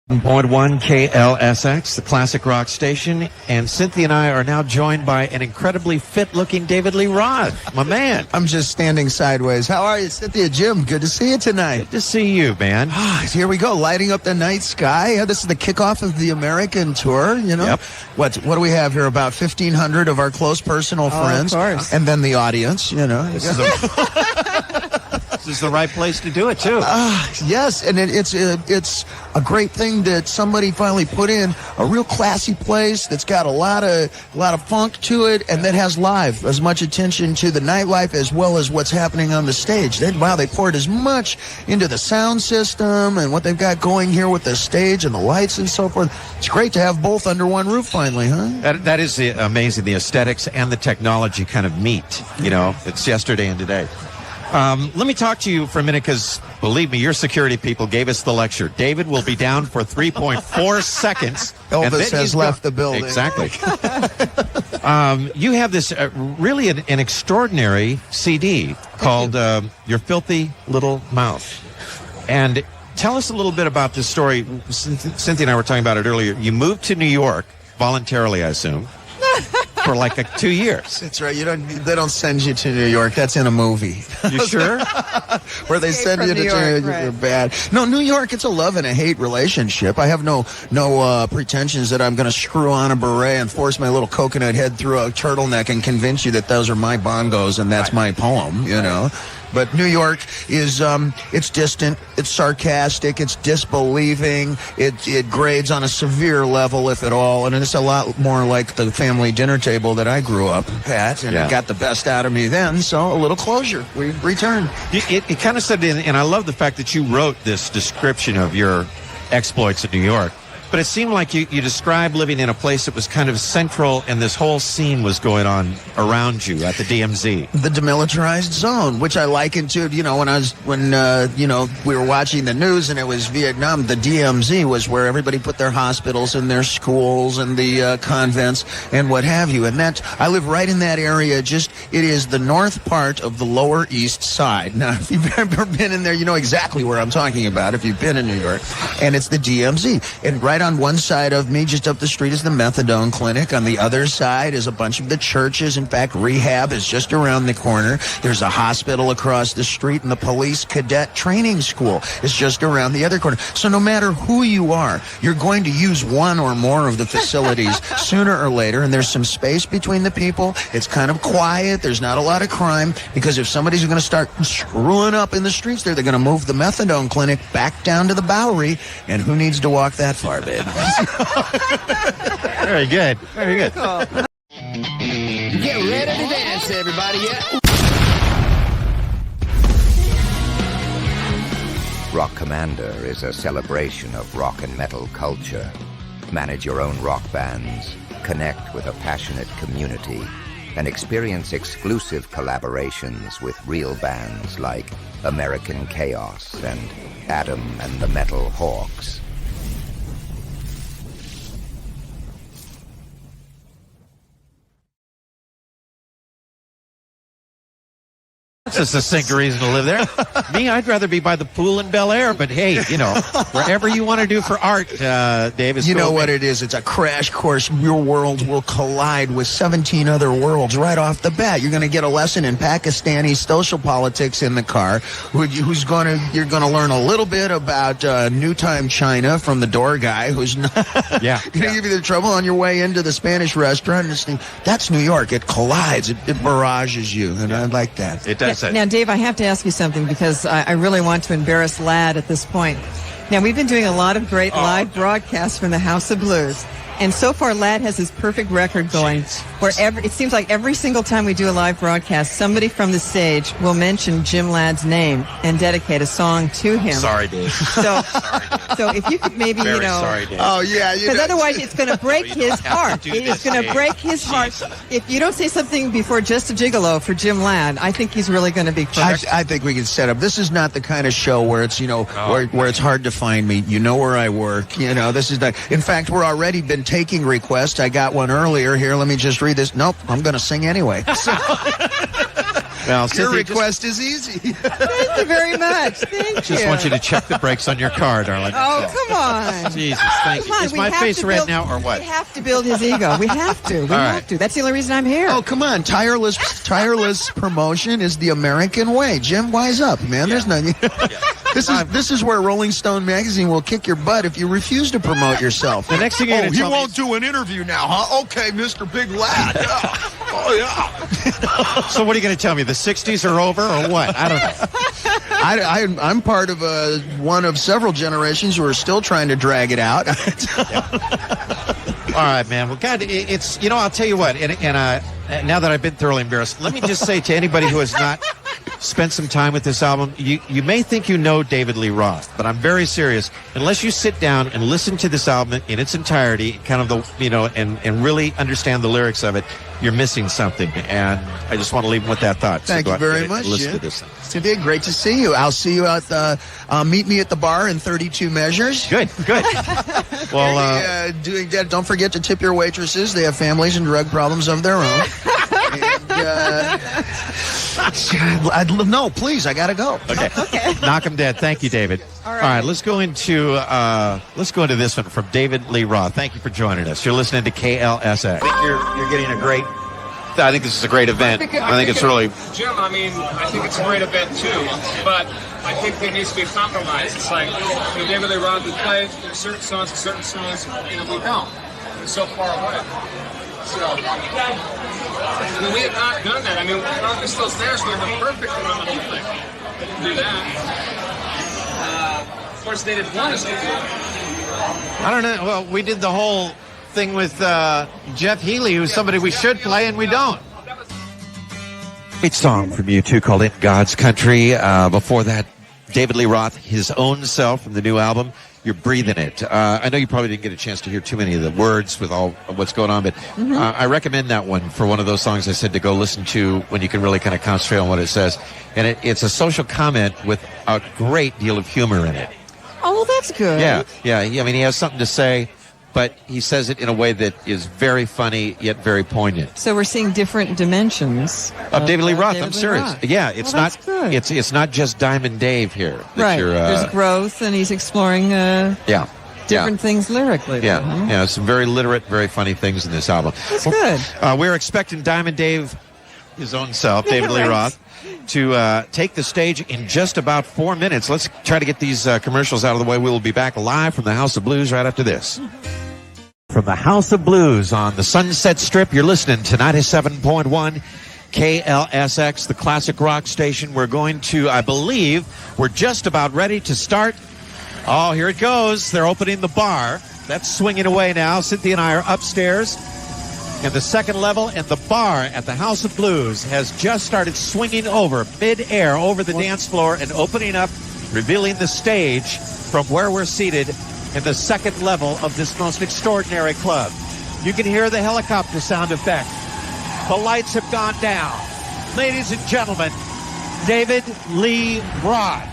1.1 KLSX, the classic rock station, and Cynthia and I are now joined by an incredibly fit-looking David Lee Roth, my man. I'm just standing sideways. How are you, Cynthia? Jim, good to see you tonight. Good to see you, man. Here we go, lighting up the night sky. This is the kickoff of the American tour, you know. Yep. What do we have here? About 1,500 of our close personal friends. Of course. And then the audience, you know. This is the right place to do it, too. Yes, and it's a great thing that somebody finally put in a real classy place that's got a lot of funk to it, and that has live as much attention to the nightlife as well as what's happening on the stage. They poured as much into the sound system and what they've got going here with the stage and the lights and so forth. It's great to have both under one roof finally, huh? That is amazing. The aesthetics and the technology kind of meet. You know, it's yesterday and today. Let me talk to you for a minute because, believe me, your security people gave us the lecture. David will be down for 3.4 seconds. Elvis has left the building. Exactly. You have this really an extraordinary CD called Your Filthy Little Mouth. And tell us a little bit about this story. Cynthia and I were talking about it earlier. You moved to New York voluntarily, I assume. For like 2 years. That's right. They don't send you to New York. That's in a movie. You sure? Where they send you to New York, you're bad. No, New York, it's a love and a hate relationship. I have no pretensions that I'm going to screw on a beret and force my little coconut head through a turtleneck and convince you that those are my bongos and that's my poem, you know. But New York is, it's distant, it's sarcastic, it's disbelieving, it grades on a severe level, if at all, and it's a lot more like the family dinner table that I grew up at, and it got the best out of me then, so a little closure. We returned. It kind of said, and I love the fact that you wrote this description of your exploits in New York. But it seemed like you described living in a place that was kind of central, and this whole scene was going on around you at the DMZ. The demilitarized zone, which I likened to, you know, when we were watching the news and it was Vietnam. The DMZ was where everybody put their hospitals and their schools and the convents and what have you. And I live right in that area. It is the north part of the Lower East Side. Now, if you've ever been in there, you know exactly where I'm talking about. If you've been in New York, and it's the DMZ, and right on one side of me, just up the street, is the methadone clinic. On the other side is a bunch of the churches. In fact, rehab is just around the corner. There's a hospital across the street, and the police cadet training school is just around the other corner. So no matter who you are, you're going to use one or more of the facilities sooner or later, and there's some space between the people. It's kind of quiet. There's not a lot of crime, because if somebody's going to start screwing up in the streets there, they're going to move the methadone clinic back down to the Bowery, and who needs to walk that far? Very good. Very good. Cool. Get ready to dance, everybody. Yeah. Rock Commander is a celebration of rock and metal culture. Manage your own rock bands, connect with a passionate community, and experience exclusive collaborations with real bands like American Chaos and Adam and the Metal Hawks. That's a succinct reason to live there. Me, I'd rather be by the pool in Bel Air, but hey, you know, wherever you want to do for art, Dave, is you know what it is. It's a crash course. Your world will collide with 17 other worlds right off the bat. You're going to get a lesson in Pakistani social politics in the car. You're going to learn a little bit about New Time China from the door guy, who's not going to give you the trouble on your way into the Spanish restaurant. That's New York. It collides. It barrages you, and I like that. It does. Now, Dave, I have to ask you something, because I really want to embarrass Ladd at this point. Now, we've been doing a lot of great live broadcasts from the House of Blues. And so far, Ladd has his perfect record going, where it seems like every single time we do a live broadcast, somebody from the stage will mention Jim Ladd's name and dedicate a song to him. Sorry, Dave. So if you could maybe, Sorry, Dave. Oh, yeah. Because otherwise it's going to break his heart. It's going to break his heart. If you don't say something before Just a Gigolo for Jim Ladd, I think he's really going to be crushed. I think we can set up. This is not the kind of show where it's, where it's hard to find me. You know where I work. You know, this is not. In fact, we're already been taking requests. I got one earlier here. Let me just read this. Nope, I'm going to sing anyway. So, Well, Your Cynthia, request is easy. Thank you very much. Thank you. just want you to check the brakes on your car, darling. Oh, come on. Jesus, thank Come you. on, Is we my have face to red build- now or what? We have to build his ego. We have to. We All have right. to. That's the only reason I'm here. Oh, come on. Tireless promotion is the American way. Jim, wise up, man. There's nothing. This is where Rolling Stone magazine will kick your butt if you refuse to promote yourself. The next thing you're going to tell me is- do an interview now, huh? Okay, Mr. Big Lad. Yeah. Oh, yeah. So what are you going to tell me? The 60s are over or what? I don't know. I'm part of one of several generations who are still trying to drag it out. All right, man. Well, God, it's, I'll tell you what, and now that I've been thoroughly embarrassed, let me just say to anybody who has not spent some time with this album, you may think you know David Lee Roth, but I'm very serious. Unless you sit down and listen to this album in its entirety, kind of and really understand the lyrics of it, you're missing something. And I just want to leave with that thought. Thank you very much, Listen Jim. to this thing. Cynthia, great to see you. I'll see you at meet me at the bar in 32 measures. Good. Well, Doing that. Don't forget to tip your waitresses. They have families and drug problems of their own. No, please, I gotta go. Okay. Knock 'em dead. Thank you, David. All right. All right, let's go into this one from David Lee Roth. Thank you for joining us. You're listening to KLSX. I think you're getting a great. I think this is a great event. I think it's really. Jim, I think it's a great event too, but I think there needs to be a compromise. It's like, David Lee Roth would play certain songs, we don't. It's so far away. So, we have not done that. Rock is still there, so we have a perfect run of the whole thing. We didn't do that. Of course, they did one as they did. I don't know. Well, we did the whole thing with Jeff Healey, who's somebody we should play, and we don't. Great song from U2 called In God's Country. Before that, David Lee Roth, his own self from the new album, You're Breathing It. I know you probably didn't get a chance to hear too many of the words with all of what's going on, but I recommend that one for one of those songs I said to go listen to when you can really kind of concentrate on what it says. And it's a social comment with a great deal of humor in it. Oh, well, that's good. Yeah. He has something to say, but he says it in a way that is very funny yet very poignant. So we're seeing different dimensions Of David Lee Roth. David I'm Lee serious. Roth. Yeah, it's Well, not. that's good. It's not just Diamond Dave here. that Right. you're, There's growth, and he's exploring different things lyrically. Yeah, though, huh? yeah, some very literate, very funny things in this album. That's good. We're expecting Diamond Dave, his own self, David Lee Right. Roth, to take the stage in just about 4 minutes. Let's try to get these commercials out of the way. We will be back live from the House of Blues right after this. From the House of Blues on the Sunset Strip, you're listening to 97.1 KLSX, the classic rock station. We're going to, I believe, we're just about ready to start. Oh, here it goes. They're opening the bar. That's swinging away now. Cynthia and I are upstairs in the second level, and the bar at the House of Blues has just started swinging over mid-air over the dance floor and opening up, revealing the stage from where we're seated in the second level of this most extraordinary club. You can hear the helicopter sound effect. The lights have gone down. Ladies and gentlemen, David Lee Roth.